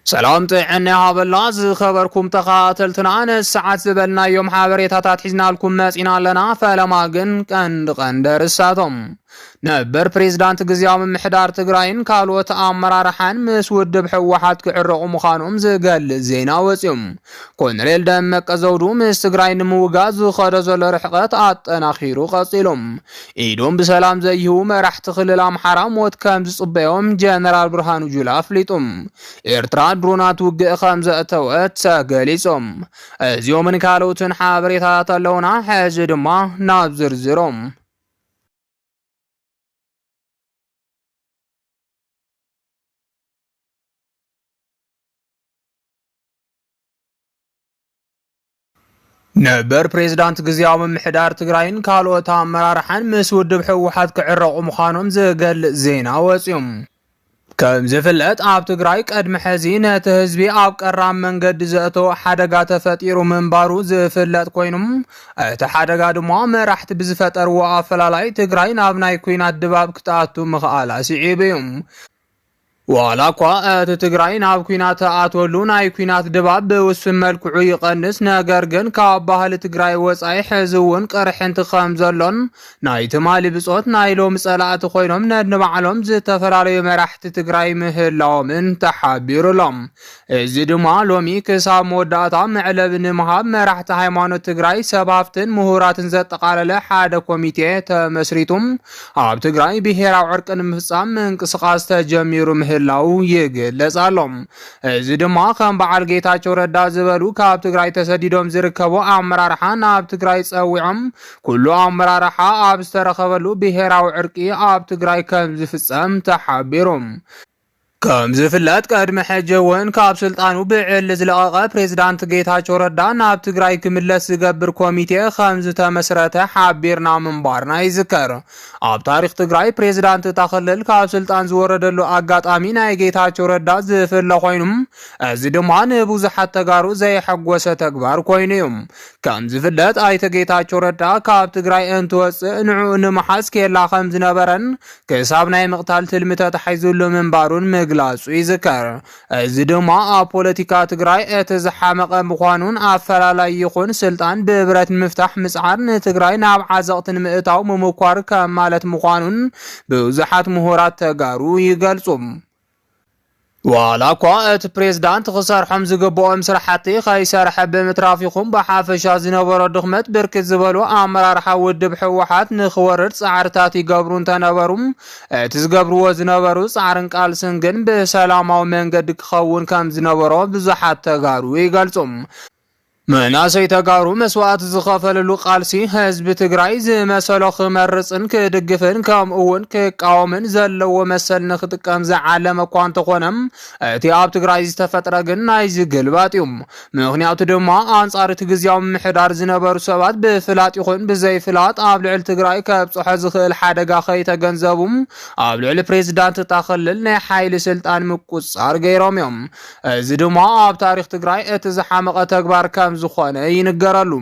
سلام طيعنا هابلا خبركم تخاتلتنا أنا الساعات زبلنا يوم حابريتات حزنا لكم مسئنا لنا فلما قندر الساتم نبر بريزيدانت غزياو محدار تግራይን ካልኦት አመራርሓን ምስ ውድብ ሕወሓት ክዕረቑ ምዃኖም ዝገልጽ ዜና ወፂኦም ኮሎኔል ደመቀ ዘውዱ ምስ ትግራይ ንምውጋዝ ዝኸደ ዘሎ ርሕቀት አጠናኺሩ ቀፂሎም ኢዶም ብሰላም ዘይሁ መራሕቲ ክልል አምሓራ ሞት ከም ዝጽበዮም ጀነራል ብርሃኑ ጁላ አፍሊጦም ኤርትራ ድሮናት ውግእ ከም ዘእተወት ተገሊጾም እዚኦምን ካልኦትን ሓበሬታት ኣለውና ሕዚ ድማ ናብ ዝርዝሮም ነበር ፕሬዝዳንት ግዚያዊ ምሕዳር ትግራይን ካልኦት አመራርሓን ምስ ውድብ ሕወሓት ክዕረቑ ምዃኖም ዝገልጽ ዜና ወፂኦም ከም ዝፍለጥ ኣብ ትግራይ ቀድሚ ሕዚ ነቲ ህዝቢ ኣብ ቀራም መንገዲ ዘእተወ ሓደጋ ተፈጢሩ ምንባሩ ዝፍለጥ ኮይኖም እቲ ሓደጋ ድማ መራሕቲ ብዝፈጠርዎ ኣፈላላይ ትግራይ ናብ ናይ ኩናት ድባብ ክትኣቱ ምኽኣላ ስዒብ እዮም ዋላ እኳ እቲ ትግራይ ናብ ኩናት ኣትወሉ ናይ ኩናት ድባብ ብውስን መልክዑ ይቐንስ ነገር ግን ካብ ባህሊ ትግራይ ወፃኢ ሕዚ እውን ቀርሕንቲ ከም ዘሎን ናይ ትማሊ ብጾት ናይ ሎሚ ጸላእቲ ኮይኖም ነንባዕሎም ዝተፈላለዩ መራሕቲ ትግራይ ምህላዎምን ተሓቢሩሎም እዚ ድማ ሎሚ ክሳብ መወዳእታ መዕለብ ንምሃብ መራሕቲ ሃይማኖት ትግራይ ሰባፍትን ምሁራትን ዘጠቃለለ ሓደ ኮሚቴ ተመስሪቱም ኣብ ትግራይ ብሄራዊ ዕርቂ ንምፍጻም እንቅስቃሴ ተጀሚሩ ላው ይገለጻሎም እዚ ድማ ከም በዓል ጌታቸው ረዳ ዝበሉ ካብ ትግራይ ተሰዲዶም ዝርከቡ አመራርሓ ናብ ትግራይ ጸዊዖም ኩሉ አመራርሓ ኣብ ዝተረኸበሉ ብሄራዊ ዕርቂ ኣብ ትግራይ ከም ዝፍጸም ተሓቢሮም ከም ዝፍለጥ ቀድሚ ሕጂ እውን ካብ ስልጣኑ ብዕሊ ዝለቐቐ ፕሬዝዳንት ጌታቸው ረዳ ናብ ትግራይ ክምለስ ዝገብር ኮሚቴ ከም ዝተመስረተ ሓቢርና ምንባርና ይዝከር ኣብ ታሪኽ ትግራይ ፕሬዝዳንት ተኽልል ካብ ስልጣን ዝወረደሉ አጋጣሚ ናይ ጌታቸው ረዳ ዝፍለ ኮይኑም እዚ ድማ ንብዙሓት ተጋሩ ዘይሐጎሰ ተግባር ኮይኑ እዩ ከም ዝፍለጥ ኣይተ ጌታቸው ረዳ ካብ ትግራይ እንትወፅእ ንዑ ንምሓዝ ኬላ ከም ዝነበረን ክሳብ ናይ ምቕታል ትልሚ ተታሒዙሉ ምንባሩን ግላጹ ይዝከር እዚ ድማ ኣብ ፖለቲካ ትግራይ እቲ ዝሓመቐ ምዃኑን ኣፈላላይ ይኹን ስልጣን ብህብረት ምፍታሕ ምጽዓር ንትግራይ ናብ ዓዘቕቲ ንምእታው ምምኳር ከም ማለት ምዃኑን ብዙሓት ምሁራት ተጋሩ ይገልጹ ዋላ እኳ እቲ ፕሬዝዳንት ክሰርሖም ዝግብኦም ስራሕቲ ከይሰርሐ ብምትራፊኹም ብሓፈሻ ዝነበሮ ድኽመት ብርክት ዝበሉ ኣመራርሓ ውድብ ሕወሓት ንኽወርድ ጻዕርታት ይገብሩ እንተነበሩም እቲ ዝገብርዎ ዝነበሩ ጻዕርን ቃልስን ግን ብሰላማዊ መንገዲ ክኸውን ከም ዝነበሮ ብዙሓት ተጋሩ ይገልጹም መናሰይ ተጋሩ መስዋዕት ዝኸፈልሉ ቃልሲ ህዝቢ ትግራይ ዝመሰሎ ክመርጽን ክድግፍን ከም እውን ክቃወምን ዘለዎ መሰል ንኽጥቀም ዝዓለመ እኳ እንተኾነም እቲ ኣብ ትግራይ ዝተፈጥረ ግን ናይ ዝግልባጥ እዩ ምክንያቱ ድማ ኣንጻር እቲ ግዝያዊ ምሕዳር ዝነበሩ ሰባት ብፍላጥ ይኹን ብዘይፍላጥ ኣብ ልዕሊ ትግራይ ከብጽሖ ዝኽእል ሓደጋ ከይተገንዘቡ ኣብ ልዕሊ ፕሬዝዳንት ተኽልል ናይ ሓይሊ ስልጣን ምቁጻር ገይሮም እዮም እዚ ድማ ኣብ ታሪኽ ትግራይ እቲ ዝሓመቐ ተግባር ከም ዝኾነ ይንገራሉ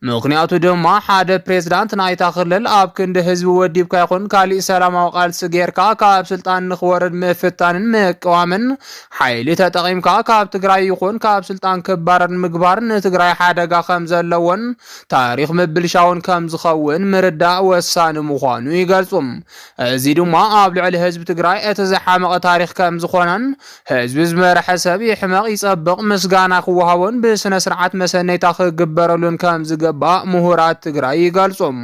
ምክንያቱ ድማ ሓደ ፕሬዝዳንት ናይታ ክልል ኣብ ክንዲ ህዝቢ ወዲብካ ይኹን ካልእ ሰላማዊ ቃልሲ ጌርካ ካብ ስልጣን ንኽወርድ ምፍታንን ምቅዋምን ሓይሊ ተጠቒምካ ካብ ትግራይ ይኹን ካብ ስልጣን ክባረር ምግባር ንትግራይ ሓደጋ ከም ዘለዎን ታሪኽ ምብልሻውን ከም ዝኸውን ምርዳእ ወሳኒ ምዃኑ ይገልጹ እዚ ድማ ኣብ ልዕሊ ህዝቢ ትግራይ እቲ ዝሓመቐ ታሪኽ ከም ዝኾነን ህዝቢ ዝመርሐ ሰብ ይሕመቕ ይጸብቕ ምስጋና ክወሃቦን ብስነ ስርዓት መሰነይታ ክግበረሉን ከም ዝግባእ ምሁራት ትግራይ ይገልጹም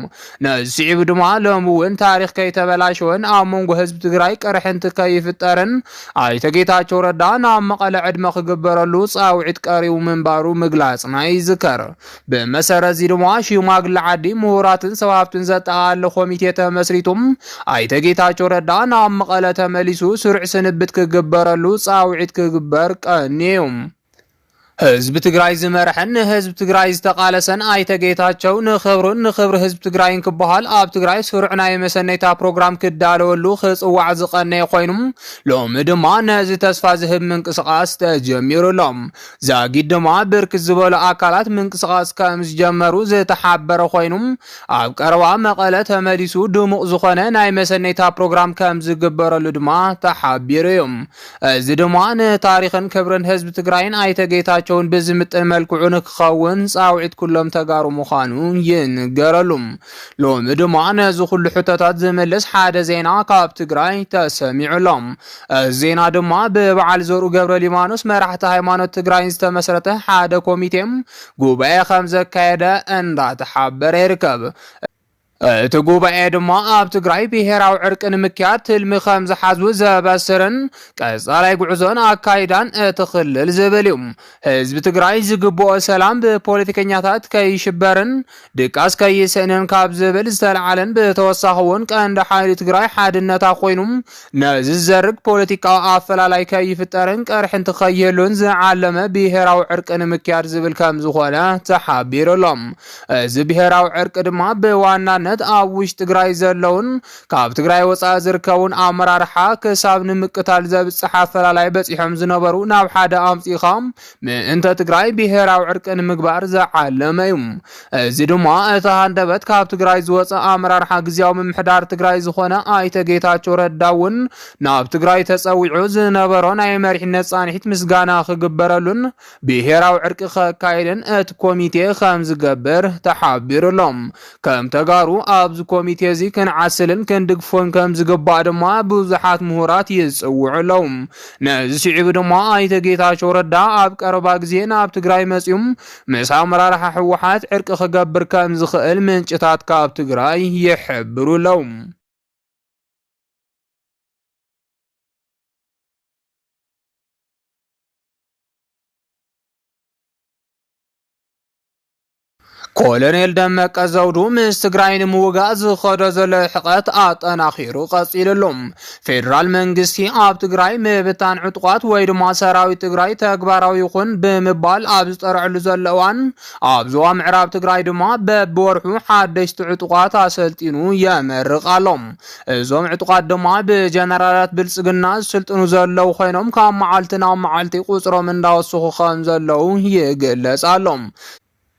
ነዚዕብ ድማ ሎሚ እውን ታሪኽ ከይተበላሸወን ኣብ መንጎ ህዝቢ ትግራይ ቀርሕንቲ ከይፍጠርን ኣይተ ጌታቸው ረዳ ናብ መቐለ ዕድመ ክግበረሉ ጻውዒት ቀሪቡ ምንባሩ ምግላጽና ይዝከር ብመሰረት እዚ ድማ ሽማግለ ዓዲ ምሁራትን ሰባብትን ዘጠቓለለ ኮሚቴ ተመስሪቱም ኣይተ ጌታቸው ረዳ ናብ መቐለ ተመሊሱ ስሩዕ ስንብት ክግበረሉ ጻውዒት ክግበር ቀኒ እዩ ህዝብ ትግራይ ዝመርሕን ህዝብ ትግራይ ዝተቃለሰን ኣይተጌታቸው ንኽብሪ ህዝብ ትግራይን ክበሃል ኣብ ትግራይ ስሩዕ ናይ መሰነይታ ፕሮግራም ክዳለወሉ ክጽዋዕ ዝቐነየ ኮይኑ ሎሚ ድማ ነዚ ተስፋ ዝህብ ምንቅስቓስ ተጀሚሩሎም ዛጊድ ድማ ብርክት ዝበሉ ኣካላት ምንቅስቓስ ከም ዝጀመሩ ዝተሓበረ ኮይኑ ኣብ ቀረባ መቐለ ተመሊሱ ድሙቕ ዝኾነ ናይ መሰነይታ ፕሮግራም ከም ዝግበረሉ ድማ ተሓቢሩ እዩ እዚ ድማ ንታሪኽን ክብርን ህዝብ ትግራይን ኣይተጌታቸው ቸውን በዝምጥን መልክዑ ንክኸውን ጻውዒት ኩሎም ተጋሩ ምዃኑ ይንገረሉ ሎሚ ድማ ነዚ ኩሉ ሕቶታት ዝመልስ ሓደ ዜና ካብ ትግራይ ተሰሚዑሎም ዜና ድማ ብበዓል ዘርኡ ገብረ ሊባኖስ መራሕቲ ሃይማኖት ትግራይ ዝተመስረተ ሓደ ኮሚቴ ጉባኤ ከም ዘካየደ እንዳተሓበረ ይርከብ እቲ ጉባኤ ድማ ኣብ ትግራይ ብሄራዊ ዕርቂ ንምክያድ ትልሚ ከም ዝሓዙ ዘበስርን ቀጻላይ ጉዕዞን ኣካይዳን እትኽልል ዝብል እዩ ህዝቢ ትግራይ ዝግብኦ ሰላም ብፖለቲከኛታት ከይሽበርን ድቃስ ከይስእንን ካብ ዝብል ዝተለዓለን ብተወሳኺ እውን ቀንዲ ሓይሊ ትግራይ ሓድነታ ኮይኑ ነዚ ዝዘርግ ፖለቲካዊ ኣፈላላይ ከይፍጠርን ቀርሕን ትኸይህሉን ዝዓለመ ብሄራዊ ዕርቂ ንምክያድ ዝብል ከም ዝኾነ ተሓቢሩሎም እዚ ብሄራዊ ዕርቂ ድማ ብዋናነት ኣብ ውሽጢ ትግራይ ዘለውን ካብ ትግራይ ወፃኢ ዝርከቡን ኣመራርሓ ክሳብ ንምቅታል ዘብጽሕ ኣፈላላይ በፂሖም ዝነበሩ ናብ ሓደ ኣምፂኻም ምእንተ ትግራይ ብሄራዊ ዕርቂ ንምግባር ዝዓለመ እዩ እዚ ድማ እቲ ሃንደበት ካብ ትግራይ ዝወፀ ኣመራርሓ ግዝያዊ ምምሕዳር ትግራይ ዝኾነ ኣይተ ጌታቸው ረዳ እውን ናብ ትግራይ ተፀዊዑ ዝነበሮ ናይ መሪሕነት ጻንሒት ምስጋና ክግበረሉን ብሄራዊ ዕርቂ ከካይድን እቲ ኮሚቴ ከም ዝገብር ተሓቢሩሎም ከም ተጋሩ ኣብዚ ኮሚቴ እዚ ክንዓስልን ክንድግፎን ከም ዝግባእ ድማ ብዙሓት ምሁራት ይጽውዑሎም ነዚ ስዒቡ ድማ ኣይተ ጌታቸው ረዳ ኣብ ቀረባ ግዜ ናብ ትግራይ መጺኦም ምስ ኣመራርሓ ሕወሓት ዕርቂ ክገብር ከም ዝኽእል ምንጭታት ካብ ትግራይ ይሕብሩሎም ኮሎኔል ደመቀ ዘውዱ ምስ ትግራይ ንምውጋእ ዝኸዶ ዘሎ ሕቐት ኣጠናኺሩ ቀፂሉሎም ፌደራል መንግስቲ ኣብ ትግራይ ምብታን ዕጡቋት ወይ ድማ ሰራዊት ትግራይ ተግባራዊ ይኹን ብምባል ኣብ ዝጠርዕሉ ዘሎ እዋን ኣብ ዞባ ምዕራብ ትግራይ ድማ በብወርሑ ሓደሽቲ ዕጡቋት ኣሰልጢኑ የመርቃሎም እዞም ዕጡቋት ድማ ብጀነራላት ብልጽግና ዝስልጥኑ ዘለው ኮይኖም ካብ መዓልቲ ናብ መዓልቲ ቁፅሮም እንዳወስኹ ከም ዘለው ይግለጻሎም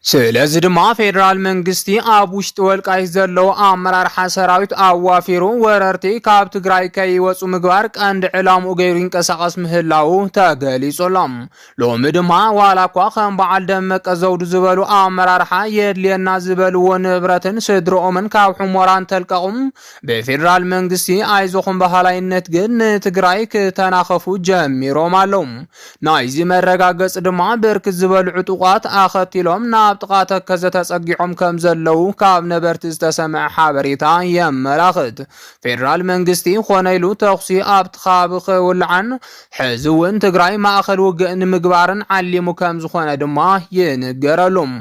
ስለዚ ድማ ፌደራል መንግስቲ ኣብ ውሽጢ ወልቃይት ዘለው ኣመራርሓ ሰራዊት ኣዋፊሩ ወረርቲ ካብ ትግራይ ከይወፁ ምግባር ቀንዲ ዕላምኡ ገይሩ ይንቀሳቐስ ምህላው ተገሊጹሎም ሎሚ ድማ ዋላ እኳ ከም በዓል ደመቀ ዘውዱ ዝበሉ ኣመራርሓ የድልየና ዝበልዎ ንብረትን ስድሮኦምን ካብ ሕሞራን ተልቀቑም ብፌደራል መንግስቲ ኣይዞኹም ባህላይነት ግን ንትግራይ ክተናኸፉ ጀሚሮም ኣለው ናይዚ መረጋገፂ ድማ ብርክት ዝበሉ ዕጡቋት ኣኸቲሎም ናብ ጥቃተ ከዘተጸጊዖም ከም ዘለው ካብ ነበርቲ ዝተሰምዐ ሓበሬታ የመላኽት ፌደራል መንግስቲ ኾነይሉ ተኽሲ ኣብ ትኻብ ክውልዓን ሕዚ እውን ትግራይ ማእኸል ውግእ ንምግባርን ዓሊሙ ከም ዝኾነ ድማ ይንገረሎም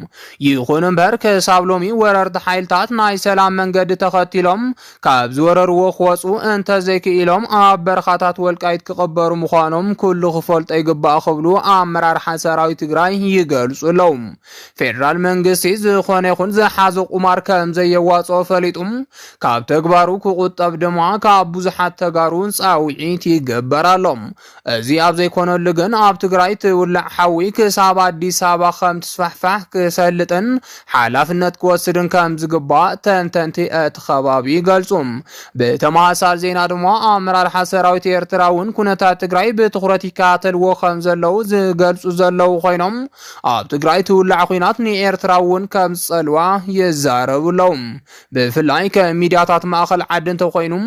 ይኹን እምበር ክሳብ ሎሚ ወረርቲ ሓይልታት ናይ ሰላም መንገዲ ተኸቲሎም ካብ ዝወረርዎ ክወፁ እንተዘይክኢሎም ኣብ በረኻታት ወልቃይት ክቕበሩ ምዃኖም ኩሉ ክፈልጦ ይግባእ ክብሉ ኣመራርሓ ሰራዊት ትግራይ ይገልጹሎም ፌደራል መንግስቲ ዝኾነ ይኹን ዝሓዘ ቁማር ከም ዘየዋፅኦ ፈሊጡም ካብ ተግባሩ ክቁጠብ ድማ ካብ ብዙሓት ተጋሩ ጻውዒት ይገበራሎም እዚ ኣብ ዘይኮነሉ ግን ኣብ ትግራይ ትውላዕ ሓዊ ክሳብ ኣዲስ ኣበባ ከም ትስፋሕፋሕ ክሰልጥን ሓላፍነት ክወስድን ከም ዝግባእ ተንተንቲ እቲ ከባቢ ይገልጹም ብተመሳሳሊ ዜና ድማ ኣመራርሓ ሰራዊት ኤርትራ እውን ኩነታት ትግራይ ብትኹረት ይከታተልዎ ከም ዘለው ዝገልጹ ዘለው ኮይኖም ኣብ ትግራይ ትውላዕ ኩናት ኤርትራ እውን ከም ዝጸልዋ ይዛረቡሎም ብፍላይ ከሚድያታት ማእኸል ዓዲ እንተኮይኑም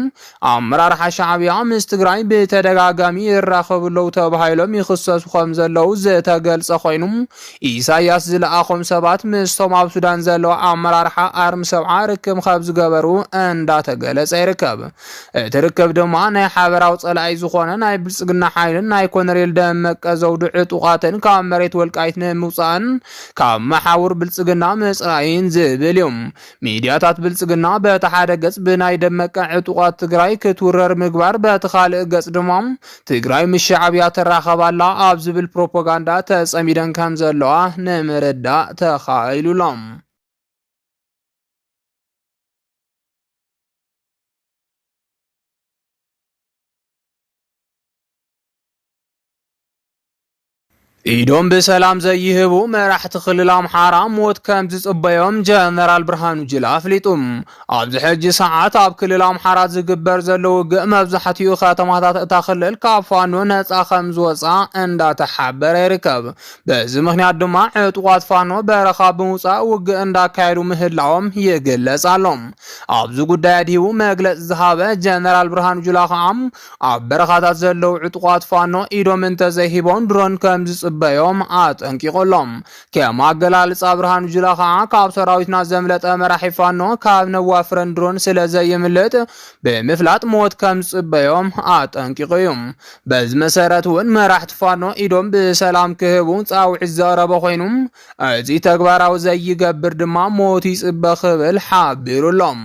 ኣመራርሓ ሻዕብያ ምስ ትግራይ ብተደጋጋሚ ይራኸብለው ተባሂሎም ይኽሰሱ ከም ዘለው ዝተገልጸ ኮይኑም ኢሳያስ ዝለኣኾም ሰባት ምስቶም ኣብ ሱዳን ዘለው ኣመራርሓ ኣርሚ ሰብዓ ርክብ ካብ ዝገበሩ እንዳተገለጸ ይርከብ እቲ ርክብ ድማ ናይ ሓበራዊ ጸላኢ ዝኾነ ናይ ብልጽግና ሓይልን ናይ ኮሎኔል ደመቀ ዘውዱ ዕጡቓትን ካብ መሬት ወልቃይት ንምውፃእን ካብ መሓውር ብልጽግና መጽራይን ዝብልዮም ሚድያታት ብልጽግና በተሓደ ገጽ ብናይ ደመቀ ዕጡቋት ትግራይ ክትውረር ምግባር በተኻልእ ገጽ ድማ ትግራይ ምስ ሻዕብያ ተራኸባላ ኣብ ዝብል ፕሮፓጋንዳ ተጸሚደን ከም ዘለዋ ንምርዳእ ተኻኢሉሎም። ኢዶም በሰላም ዘይህቡ መራሕቲ ክልል ኣምሓራ ሞት ከም ዝጽበዮም ጀነራል ብርሃኑ ጁላ ኣፍሊጡም። ኣብዚ ሕጂ ሰዓት ኣብ ክልል ኣምሓራ ዝግበር ዘሎ ውግእ መብዛሕትኡ ከተማታት እታ ክልል ካብ ፋኖ ነፃ ከም ዝወፃ እንዳተሓበረ ይርከብ። በዚ ምክንያት ድማ ዕጡቋት ፋኖ በረኻ ብምውፃእ ውግእ እንዳካየዱ ምህላዎም ይግለጽ ኣሎም። ኣብዚ ጉዳይ ኣድሂቡ መግለፂ ዝሃበ ጀነራል ብርሃኑ ጁላ ከዓ ኣብ በረኻታት ዘለው ዕጡቋት ፋኖ ኢዶም እንተዘይሂቦም ድሮን ከም በዮም አጠንቂቆሎም ከም አገላልጻ ብርሃኑ ጁላ ከዓ ካብ ሰራዊትና ዘምለጠ መራሒ ፋኖ ካብ ነዋፍረን ድሮን ስለዘይምልጥ በምፍላጥ ሞት ከም ጽበዮም አጠንቂቆዮም። በዚ መሰረት ውን መራሕቲ ፋኖ ኢዶም በሰላም ክህቡ ጻውዕ ዘረበ ኮይኑም እዚ ተግባራዊ ዘይገብር ድማ ሞት ይጽበ ክብል ሓቢሩሎም።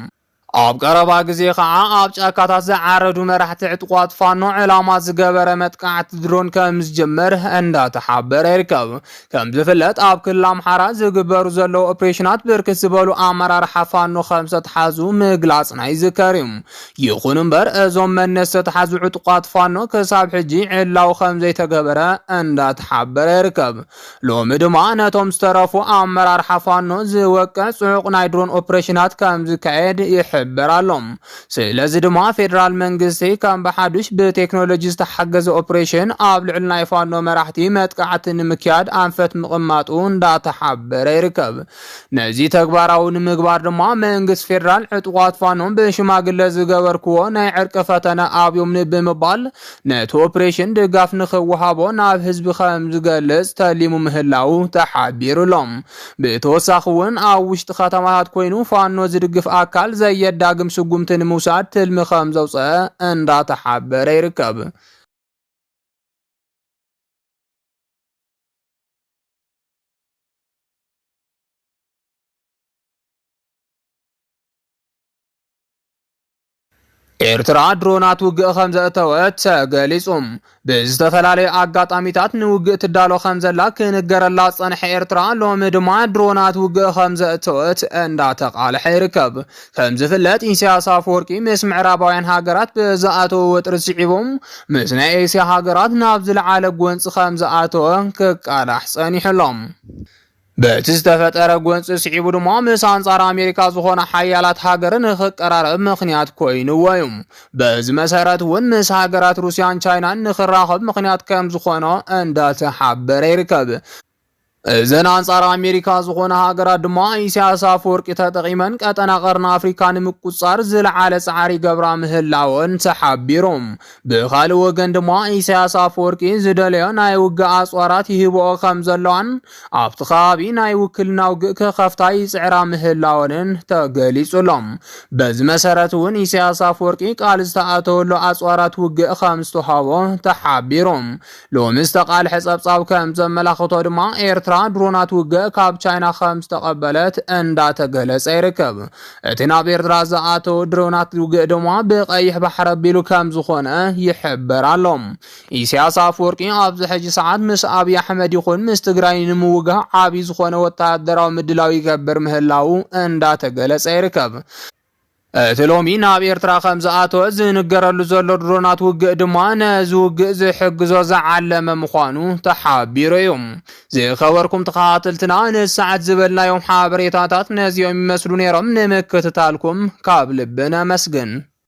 ኣብ ቀረባ ግዜ ከዓ ኣብ ጫካታት ዝዓረዱ መራሕቲ ዕጡቋት ፋኖ ዕላማ ዝገበረ መጥቃዕቲ ድሮን ከም ዝጀመር እንዳተሓበረ ይርከብ። ከም ዝፍለጥ ኣብ ክልል ኣምሓራ ዝግበሩ ዘለው ኦፕሬሽናት ብርክት ዝበሉ ኣመራርሓ ፋኖ ከም ዝተሓዙ ምግላጽና ይዝከር እዩ። ይኹን እምበር እዞም መንነት ዝተሓዙ ዕጡቋት ፋኖ ክሳብ ሕጂ ዕላው ከም ዘይተገበረ እንዳተሓበረ ይርከብ። ሎሚ ድማ ነቶም ዝተረፉ ኣመራርሓ ፋኖ ዝወቅዕ ጽዑቕ ናይ ድሮን ኦፕሬሽናት ከም ዝካየድ ይሕበራሎም። ስለዚ ድማ ፌደራል መንግስቲ ከም በሓዱሽ ብቴክኖሎጂ ዝተሓገዘ ኦፕሬሽን ኣብ ልዕሊ ናይ ፋኖ መራሕቲ መጥቃዕቲ ንምክያድ ኣንፈት ምቕማጡ እንዳተሓበረ ይርከብ። ነዚ ተግባራዊ ንምግባር ድማ መንግስት ፌደራል ዕጡቋት ፋኖን ብሽማግለ ዝገበርክዎ ናይ ዕርቂ ፈተነ ኣብዮም ብምባል ነቲ ኦፕሬሽን ድጋፍ ንኽወሃቦ ናብ ህዝቢ ከም ዝገልጽ ተሊሙ ምህላው ተሓቢሩሎም። ብተወሳኺ እውን ኣብ ውሽጢ ከተማታት ኮይኑ ፋኖ ዝድግፍ ኣካል ዘየዳግም ስጉምቲ ንምውሳድ ትልሚ ከም ዘውፅአ እንዳተሓበረ ይርከብ። ኤርትራ ድሮናት ውግእ ከም ዘእተወት ተገሊጹም። ብዝተፈላለዩ ኣጋጣሚታት ንውግእ ትዳሎ ከም ዘላ ክንገረላ ጸንሐ ኤርትራ ሎሚ ድማ ድሮናት ውግእ ከም ዘእተወት እንዳተቃልሐ ይርከብ። ከም ዝፍለጥ ኢሳያስ አፈወርቂ ምስ ምዕራባውያን ሃገራት ብዝኣተወ ወጥሪ ስዒቦም ምስ ናይ ኤስያ ሃገራት ናብ ዝለዓለ ጎንፂ ከም ዝኣተወ ክቃላሕ ጸኒሕሎም። በቲ ዝተፈጠረ ጎንፂ ስዒቡ ድማ ምስ አንጻር አሜሪካ ዝኾነ ሓያላት ሃገር ንኽቀራረብ ምክንያት ኮይኑዎ እዩ። በዚ መሰረት እውን ምስ ሃገራት ሩስያን ቻይናን ንኽራኸብ ምክንያት ከም ዝኾነ እንዳተሓበረ ይርከብ። እዘን አንጻር አሜሪካ ዝኾነ ሃገራት ድማ ኢሳያስ አፈወርቂ ተጠቂመን ቀጠና ቀርና አፍሪካ ንምቁጻር ዝለዓለ ጻዕሪ ገብራ ምህላውን ተሓቢሮም። ብኻልእ ወገን ድማ ኢሳያስ አፈወርቂ ዝደለዮ ናይ ውግእ ኣጽዋራት ይህብኦ ከም ዘለዋን ኣብቲ ከባቢ ናይ ውክልና ውግእ ክኸፍታ ይጽዕራ ምህላውን ተገሊጹሎም። በዚ መሰረት እውን ኢሳያስ አፈወርቂ ቃል ዝተኣተወሉ ኣጽዋራት ውግእ ከም ዝተውሃቦ ተሓቢሮም። ሎሚ ዝተቃልሐ ጸብጻብ ከም ዘመላኽቶ ድማ ኤርትራ ድሮናት ውግእ ካብ ቻይና ከም ዝተቀበለት እንዳተገለጸ ይርከብ። እቲ ናብ ኤርትራ ዝኣተው ድሮናት ውግእ ድማ ብቀይሕ ባሕሪ ኣቢሉ ከም ዝኾነ ይሕበር ኣሎም። ኢሳያስ አፈወርቂ ኣብዚ ሕጂ ሰዓት ምስ ኣብይ ኣሕመድ ይኹን ምስ ትግራይ ንምውጋዕ ዓብይ ዝኾነ ወታደራዊ ምድላው ይገብር ምህላው እንዳተገለጸ ይርከብ። እቲ ሎሚ ናብ ኤርትራ ከም ዝኣተወ ዝንገረሉ ዘሎ ድሮናት ውግእ ድማ ነዚ ውግእ ዝሕግዞ ዝዓለመ ምዃኑ ተሓቢሩ እዩ። ዝኸበርኩም ተኸታተልትና ንሰዓት ዝበልናዮም ሓበሬታታት ነዚኦም ይመስሉ ነይሮም። ንምክትታልኩም ካብ ልቢ ነመስግን።